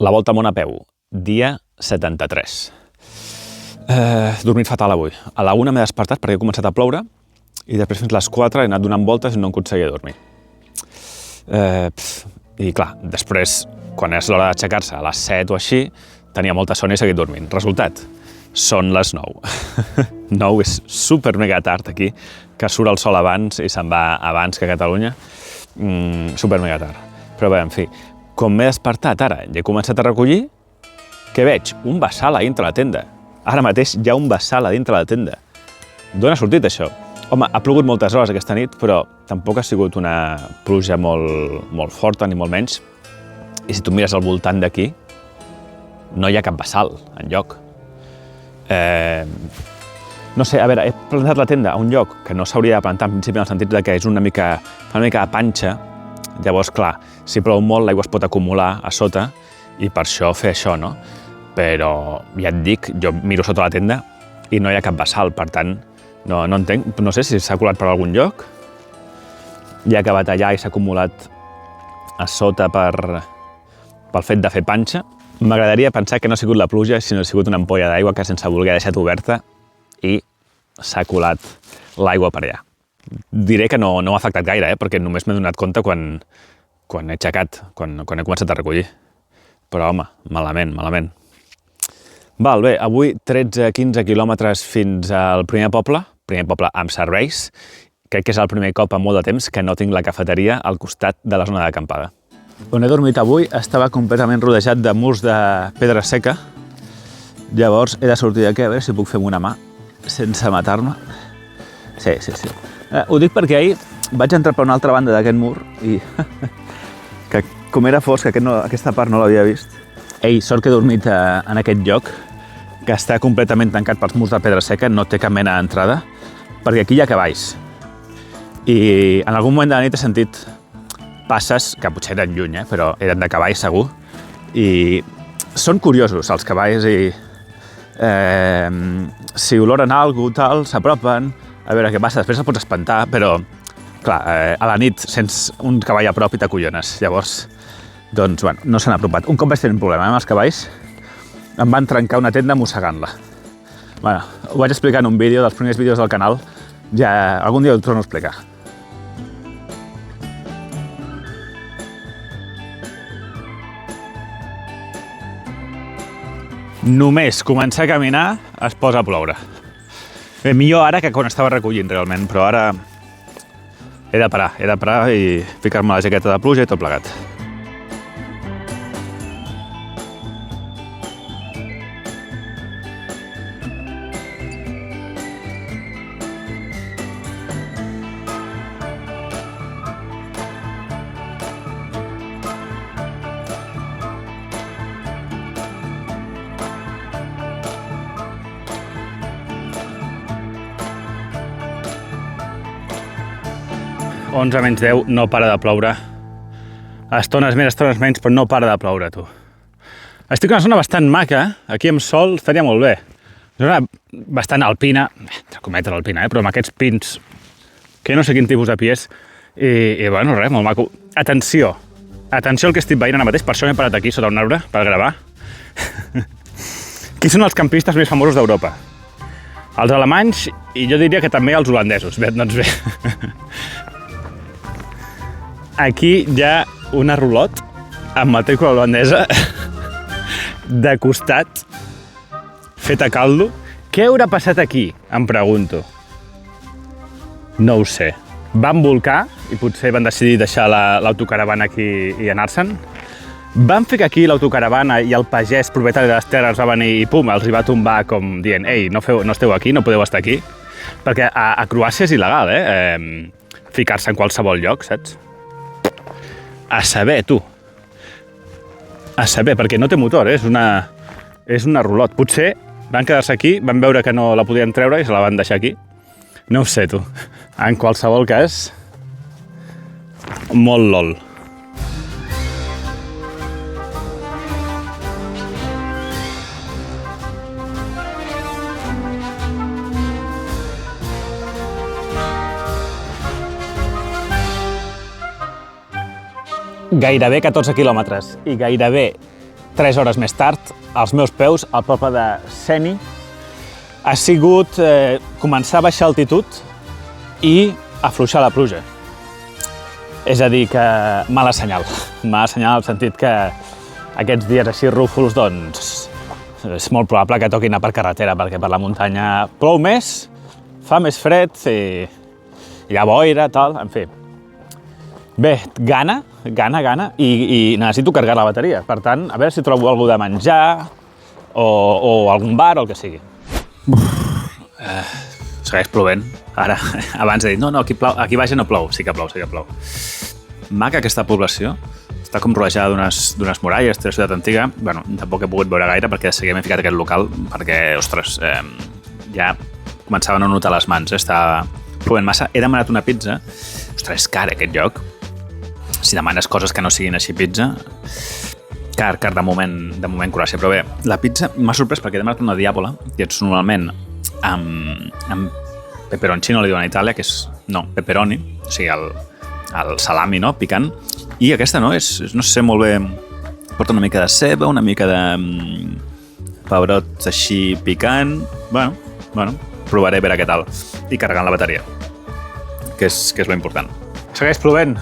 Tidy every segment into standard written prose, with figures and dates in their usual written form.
La volta al món a peu, dia 73. Dormit fatal avui. A la 1 m'he despertat perquè he començat a ploure i després fins les 4 he anat donant voltes i no aconseguia dormir. I clar, després, quan és l'hora d'aixecar-se a les 7 o així, tenia molta son i he seguit dormint. Resultat, són les 9. 9 és super mega tard aquí, que surt el sol abans i se'n va abans que a Catalunya. Super mega tard. Però bé, en fi, com m'he despertat ara i he començat a recollir, què veig? Un bassal a dintre la tenda. Ara mateix hi ha un bassal a dintre la tenda. D'on ha sortit això? Home, ha plogut moltes hores aquesta nit, però tampoc ha sigut una pluja molt forta, ni molt menys. I si tu mires al voltant d'aquí, no hi ha cap bassal enlloc. No sé, a veure, he plantat la tenda a un lloc que no s'hauria de plantar, en principi, en el sentit que és fa una mica de panxa. Llavors, clar, si plou molt, l'aigua es pot acumular a sota i per això fer això, no? Però, ja et dic, jo miro sota la tenda i no hi ha cap bassal, per tant, no entenc. No sé si s'ha colat per algun lloc i ha acabat allà i s'ha acumulat a sota pel fet de fer panxa. M'agradaria pensar que no ha sigut la pluja, sinó que ha sigut una ampolla d'aigua que sense voler ha deixat oberta i s'ha colat l'aigua per allà. Diré que no m'ha afectat gaire, perquè només m'he donat compte quan he aixecat, quan he començat a recollir. Però, home, malament. Val, bé, avui 13-15 quilòmetres fins al primer poble amb serveis. Crec que és el primer cop en molt de temps que no tinc la cafeteria al costat de la zona d'acampada. On he dormit avui estava completament rodejat de murs de pedra seca. Llavors he de sortir d'aquí a veure si puc fer amb una mà sense matar-me. Sí. Ho dic perquè ahir vaig entrar per una altra banda d'aquest mur i que com era fosc, aquesta part no l'havia vist. Ei, sort que he dormit en aquest lloc, que està completament tancat pels murs de pedra seca, no té cap mena d'entrada, perquè aquí hi ha cavalls. I en algun moment de la nit he sentit passes, que potser eren lluny, però eren de cavalls segur, i són curiosos els cavalls i si oloren alguna cosa, tal, s'apropen, a veure què passa, després el pots espantar, però, clar, a la nit sents un cavall a prop i t'acollones. Llavors, doncs, bueno, no s'han apropat. Un cop vaig tenir un problema amb els cavalls, em van trencar una tenda mossegant-la. Bueno, ho vaig explicar en un vídeo, dels primers vídeos del canal, ja algun dia ho torno a explicar. Només començar a caminar es posa a ploure. Bé, millor ara que quan estava recollint, realment, però ara he de parar i ficar-me la jaqueta de pluja i tot plegat. A 11 menys 10 no para de ploure. Estones més, estones menys, però no para de ploure, tu. Estic en una zona bastant maca, aquí amb sol estaria molt bé. Una zona bastant alpina, entre cometes alpina, però amb aquests pins, que no sé quin tipus de pi és, i bueno, res, molt maco. Atenció al que estic veient ara mateix, per això m'he parat aquí sota un arbre per gravar. Qui són els campistes més famosos d'Europa? Els alemanys i jo diria que també els holandesos. Bé, doncs bé. Aquí hi ha una rulot amb matrícula holandesa de costat, feta a caldo. Què haurà passat aquí, em pregunto? No ho sé. Van volcar i potser van decidir deixar l'autocaravana aquí i anar-se'n. Van fer que aquí l'autocaravana i el pagès propietari de les terres va venir i pum, els hi va tombar com dient ei, no esteu aquí, no podeu estar aquí. Perquè a Croàcia és il·legal, ficar-se en qualsevol lloc, saps? A saber, tu. A saber, perquè no té motor, és una rulot. Potser van quedar-se aquí, van veure que no la podien treure i se la van deixar aquí. No ho sé, tu. En qualsevol cas, molt lol. Gairebé 14 quilòmetres i gairebé 3 hores més tard, als meus peus, al poble de Seni, ha sigut començar a baixar altitud i afluixar la pluja. És a dir, que mala senyal. Mala senyal en el sentit que aquests dies així rúfols, doncs, és molt probable que toqui anar per carretera, perquè per la muntanya plou més, fa més fred i hi ha boira, tal, en fi. Bé, gana, i necessito carregar la bateria. Per tant, a veure si trobo alguna de menjar o algun bar o el que sigui. Segueix plovent. Ara, abans he dit, no, aquí baix no plou. Sí que plou. Maca aquesta població. Està com rodejada d'unes muralles, té la ciutat antiga. Bueno, tampoc he pogut veure gaire perquè de seguida m'he ficat aquest local perquè, ostres, ja començava a no notar les mans, està plovent massa. He demanat una pizza. Ostres, és car aquest lloc. Si demanes coses que no siguin així pizza, car de moment Croàcia. Però bé, la pizza m'ha sorprès perquè he demanat una diàbola, que és normalment amb peperoncino, li diuen a Itàlia, que és, no, pepperoni, o sigui, el salami, no?, picant. I aquesta no sé molt bé, porta una mica de ceba, una mica de pebrots així picant. Bueno, provaré a veure què tal. I carregant la bateria, que és lo important. Segueix plovent.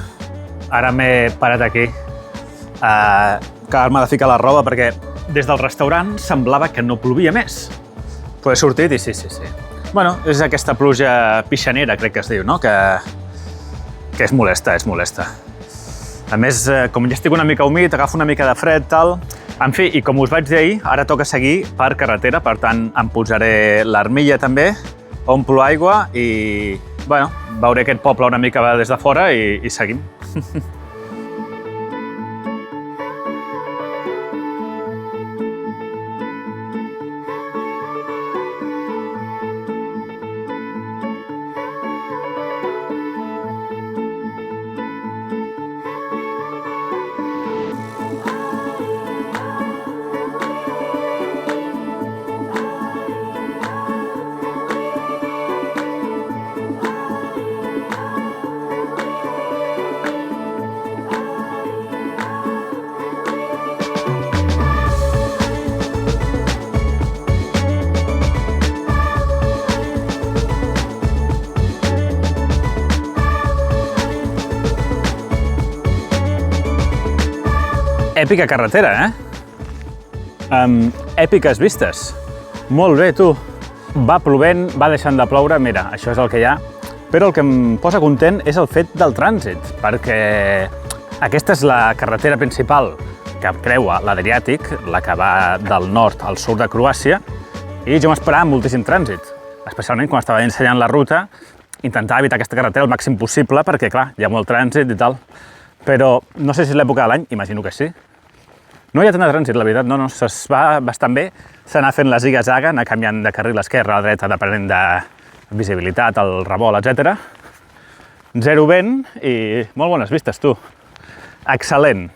Ara m'he parat aquí a acabar-me de ficar la roba perquè des del restaurant semblava que no plovia més. Però he sortit i sí. Bueno, és aquesta pluja pixanera, crec que es diu, no?, que és molesta. A més, com ja estic una mica humit, agafo una mica de fred, tal. En fi, i com us vaig dir ahir, ara toca seguir per carretera, per tant, em posaré l'armilla també, omplo aigua i, bueno, veuré aquest poble una mica des de fora i seguim. Èpica carretera, èpiques vistes. Molt bé, tu. Va plovent, va deixant de ploure, mira, això és el que hi ha. Però el que em posa content és el fet del trànsit, perquè aquesta és la carretera principal que creua l'Adriàtic, la que va del nord al sud de Croàcia, i jo m'esperava moltíssim trànsit, especialment quan estava ensenyant la ruta, intentava evitar aquesta carretera el màxim possible, perquè, clar, hi ha molt trànsit i tal. Però no sé si és l'època de l'any, imagino que sí. No hi ha tant de trànsit, la veritat, no, es va bastant bé. S'anà fent la ziga-zaga, anar canviant de carril a l'esquerra, a la dreta, depenent de visibilitat, el revolt, etc. Zero vent i molt bones vistes, tu. Excel·lent.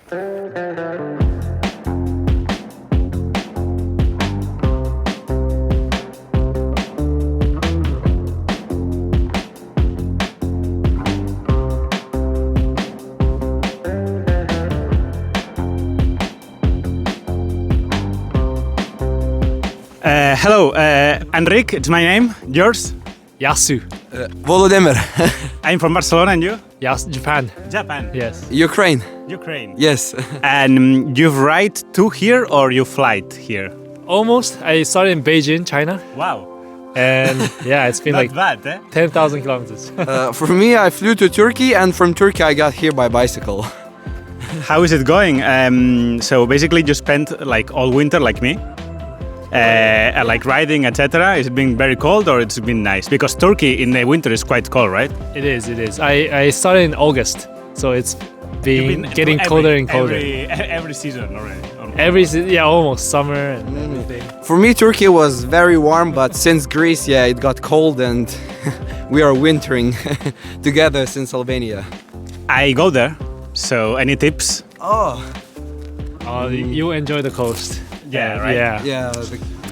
Hello, Enric, it's my name. Yours? Yasu. Volodymyr. I'm from Barcelona, and you? Yes, Japan. Japan. Yes. Ukraine. Ukraine. Yes. And you've ride to here or you flight here? Almost. I started in Beijing, China. Wow. And yeah, it's been like bad, eh? 10,000 kilometers. For me, I flew to Turkey, and from Turkey I got here by bicycle. How is it going? So basically you spent like all winter like me? Like riding, etc. Is it been very cold or it's been nice? Because Turkey in the winter is quite cold, right? It is. I started in August, so it's been getting colder and colder. Every season already. Almost summer and everything. For me, Turkey was very warm, but since Greece, it got cold, and we are wintering together since Albania. I go there, so any tips? You enjoy the coast. Yeah, right? Yeah.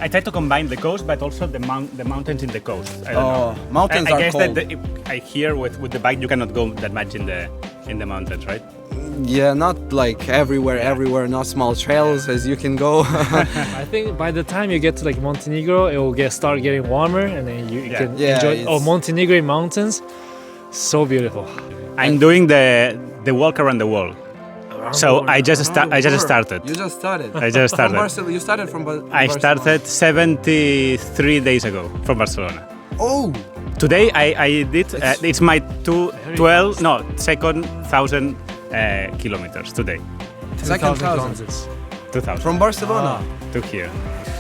I try to combine the coast, but also the mountains in the coast. I don't know. Mountains I are guess cold. that I hear with the bike you cannot go that much in the mountains, right? Yeah, not like everywhere, not small trails as you can go. I think by the time you get to like Montenegro, it will start getting warmer, and then you can Yeah, enjoy. Oh, it's- Montenegrin mountains, so beautiful. I'm doing the walk around the world. So I just started. You just started. I just From started. Barcelona. You started from I Barcelona. started 73 days ago from Barcelona. Oh, Today I did. It's my second 1,000 kilometers today. second 2,000 thousand 2,000 from Barcelona. to here.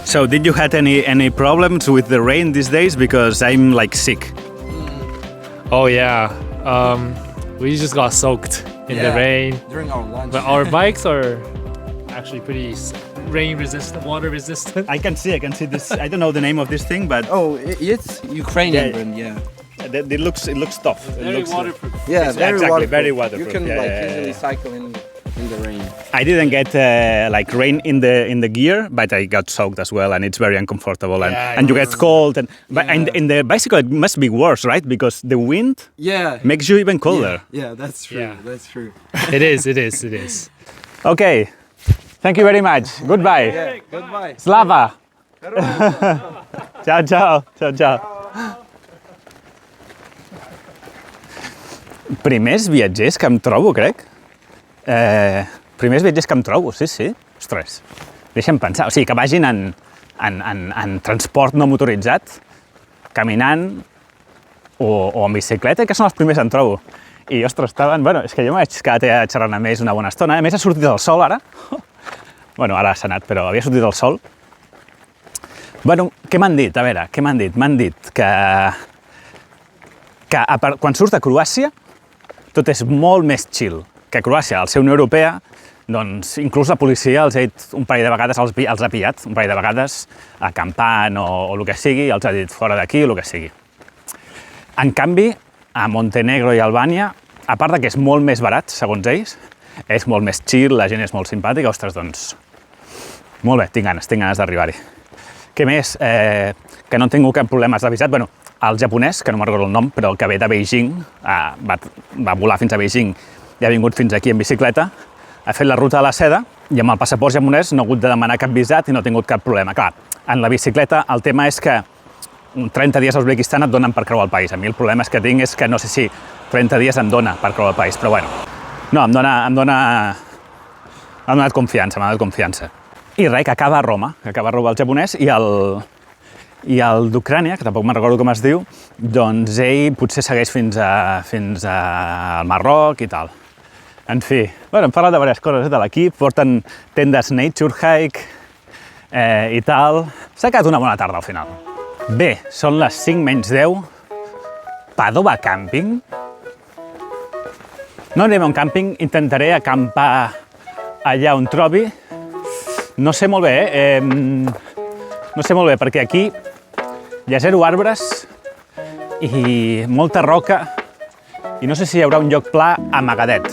So did you had any problems with the rain these days? Because I'm like sick. Oh yeah, we just got soaked in the Yeah. rain. During our lunch. But our bikes are actually pretty rain resistant, water resistant. I can see this. I don't know the name of this thing, but Oh, it's Ukrainian Yeah. brand, yeah. it looks tough. It Very looks, waterproof. Yeah, Exactly, waterproof. very waterproof. You can Yeah, like yeah, yeah, easily yeah. cycle in the rain. I didn't get like rain in the gear, but I got soaked as well, and it's very uncomfortable. And you get cold, and but Yeah. in the bicycle it must be worse, right? Because the wind Yeah. makes you even colder. Yeah, that's true. Yeah. That's true. It is. Okay, thank you very much. Goodbye. Yeah. Goodbye. Slava. Ciao. Primers viatgers que em trobo, crec. Primers viatgers que em trobo, sí. Ostres, deixa'm pensar. O sigui, que vagin en transport no motoritzat, caminant o en bicicleta, que són els primers que em trobo. I, ostres, estaven... Bueno, és que jo m'haig quedat xerrant amb ells una bona estona. A més, ha sortit el sol ara. Bueno, ara s'ha anat, però havia sortit el sol. Bueno, què m'han dit? A veure, què m'han dit? M'han dit que quan surts de Croàcia tot és molt més chill que Croàcia. Al ser Unió Europea, doncs inclús la policia els ha dit un parell de vegades, els ha pillat un parell de vegades acampant o el que sigui, els ha dit fora d'aquí o el que sigui. En canvi, a Montenegro i Albània, a part de que és molt més barat, segons ells, és molt més chill, la gent és molt simpàtica, ostres, doncs... Molt bé, tinc ganes d'arribar-hi. Què més? Que no he tingut cap problema, has avisat. Bueno, el japonès, que no me'n recordo el nom, però que ve de Beijing, va volar fins a Beijing i ha vingut fins aquí en bicicleta, ha fet la ruta de la seda i amb el passaport japonès no he hagut de demanar cap visat i no he tingut cap problema. Clar, en la bicicleta el tema és que 30 dies a Uzbekistan et donen per creuar el país. A mi el problema que tinc és que no sé si 30 dies em dona per creuar el país, però bueno. No, m'ha donat confiança. I res, que acaba a Roma el japonès i el d'Ucrània, que tampoc me'n recordo com es diu, doncs ell potser segueix fins al Marroc i tal. En fi, bueno, hem parlat de diverses coses de l'equip, porten tendes Nature Hike i tal. S'ha quedat una bona tarda al final. Bé, són les 5 menys 10. Padova Camping. No anirem a un càmping, intentaré acampar allà on trobi. No sé molt bé, no sé molt bé, perquè aquí hi ha 0 arbres i molta roca i no sé si hi haurà un lloc pla amagadet.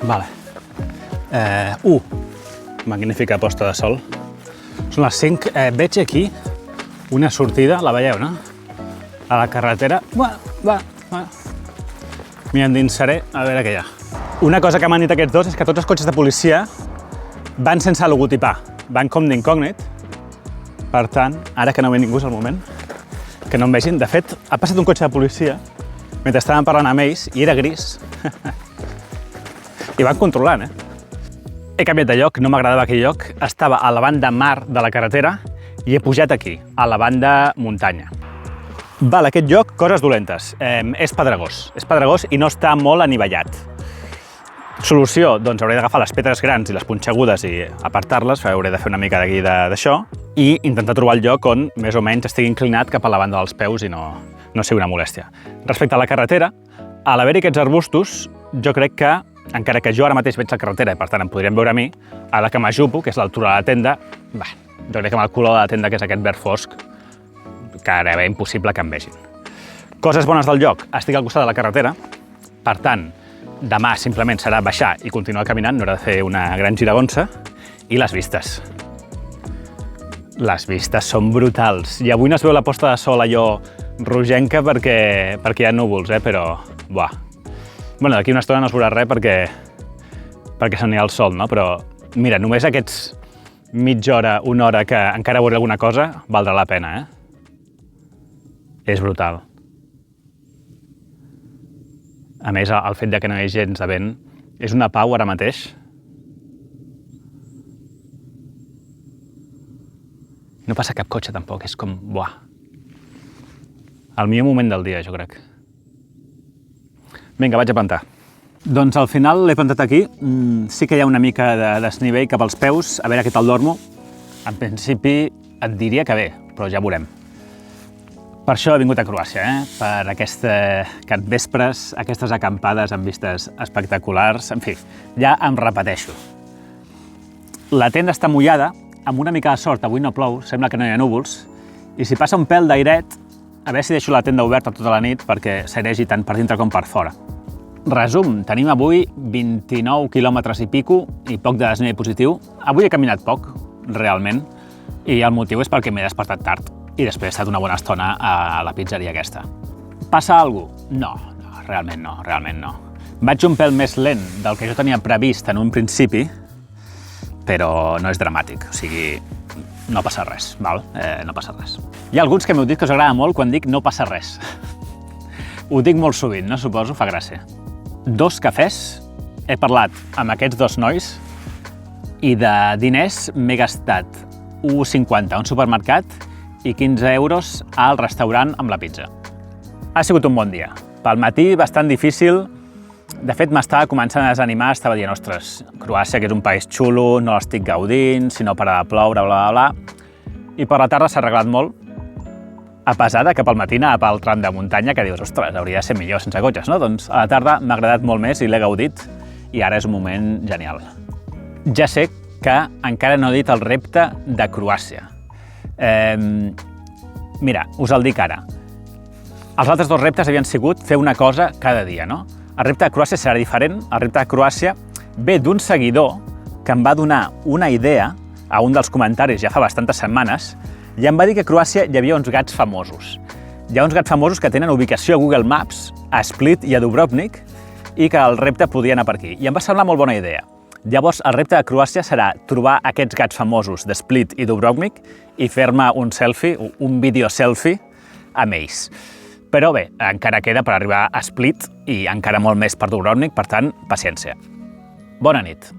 Vale. Magnífica posta de sol. Són les 5. Veig aquí una sortida, la veieu, no? A la carretera. Va. M'hi endinsaré a veure què hi ha. Una cosa que m'han dit aquests dos és que tots els cotxes de policia van sense logotipar, van com d'incògnit. Per tant, ara que no ve ningú és el moment que no em vegin. De fet, ha passat un cotxe de policia mentre estàvem parlant amb ells i era gris. I van controlant, He canviat de lloc, no m'agradava aquell lloc. Estava a la banda mar de la carretera i he pujat aquí, a la banda muntanya. Val, aquest lloc, coses dolentes. És pedregós i no està molt anivellat. Solució, doncs hauré d'agafar les pedres grans i les punxegudes i apartar-les, hauré de fer una mica d'aquí d'això i intentar trobar el lloc on més o menys estigui inclinat cap a la banda dels peus i no sigui una molèstia. Respecte a la carretera, a l'haver-hi aquests arbustos, jo crec que, encara que jo ara mateix veig la carretera i per tant em podrien veure a mi, a la que m'ajupo, que és l'altura de la tenda, jo crec que amb el color de la tenda, que és aquest verd fosc, que ara ve impossible que em vegin. Coses bones del lloc, estic al costat de la carretera, per tant, demà simplement serà baixar i continuar caminant, no haurà de fer una gran giragonsa, i les vistes. Les vistes són brutals. I avui no es veu la posta de sol allò rogenca perquè hi ha núvols, però... Buah. Bueno, d'aquí una estona no es veurà res perquè se n'hi ha el sol, no? Però mira, només aquests mitja hora, una hora que encara veuré alguna cosa, valdrà la pena, És brutal. A més, el fet de que no hi hagi gens de vent és una pau ara mateix. No passa cap cotxe tampoc, és com... Buah. El millor moment del dia, jo crec. Vinga, vaig a plantar. Doncs al final l'he plantat aquí. Sí que hi ha una mica de desnivell cap als peus, a veure què tal dormo. En principi et diria que bé, però ja veurem. Per això he vingut a Croàcia, per aquests vespres, aquestes acampades amb vistes espectaculars, en fi, ja em repeteixo. La tenda està mullada, amb una mica de sort, avui no plou, sembla que no hi ha núvols, i si passa un pèl d'airet, a veure si deixo la tenda oberta tota la nit perquè s'airegi tant per dintre com per fora. Resum, tenim avui 29 quilòmetres i pico i poc de desnivell positiu. Avui he caminat poc, realment, i el motiu és perquè m'he despertat tard i després he estat una bona estona a la pizzeria aquesta. Passa alguna cosa? No, realment no. Vaig un pèl més lent del que jo tenia previst en un principi, però no és dramàtic, o sigui, no passa res, val? No passa res. Hi ha alguns que m'heu dit que us agrada molt quan dic no passa res. Ho dic molt sovint, no? Suposo, fa gràcia. 2 cafès, he parlat amb aquests 2 nois i de diners m'he gastat 1,50 a un supermercat i 15 euros al restaurant amb la pizza. Ha sigut un bon dia. Pel matí bastant difícil. De fet, m'estava començant a desanimar, estava dient, ostres, Croàcia, que és un país xulo, no l'estic gaudint, si no para de ploure, bla, bla, bla. I per la tarda s'ha arreglat molt, a pesar de que pel matí anava pel tram de muntanya que dius, ostres, hauria de ser millor sense cotxes, no? Doncs a la tarda m'ha agradat molt més i l'he gaudit i ara és un moment genial. Ja sé que encara no he dit el repte de Croàcia. Mira, us el dic ara. Els altres 2 reptes havien sigut fer una cosa cada dia, no? El repte de Croàcia serà diferent. El repte de Croàcia ve d'un seguidor que em va donar una idea a un dels comentaris ja fa bastantes setmanes i em va dir que a Croàcia hi havia uns gats famosos. Hi ha uns gats famosos que tenen ubicació a Google Maps, a Split i a Dubrovnik, i que el repte podia anar per aquí. I em va semblar molt bona idea. Llavors, el repte de Croàcia serà trobar aquests gats famosos de Split i Dubrovnik i fer-me un selfie, un vídeo selfie, amb ells. Però bé, encara queda per arribar a Split i encara molt més per Dubrovnik, per tant, paciència. Bona nit.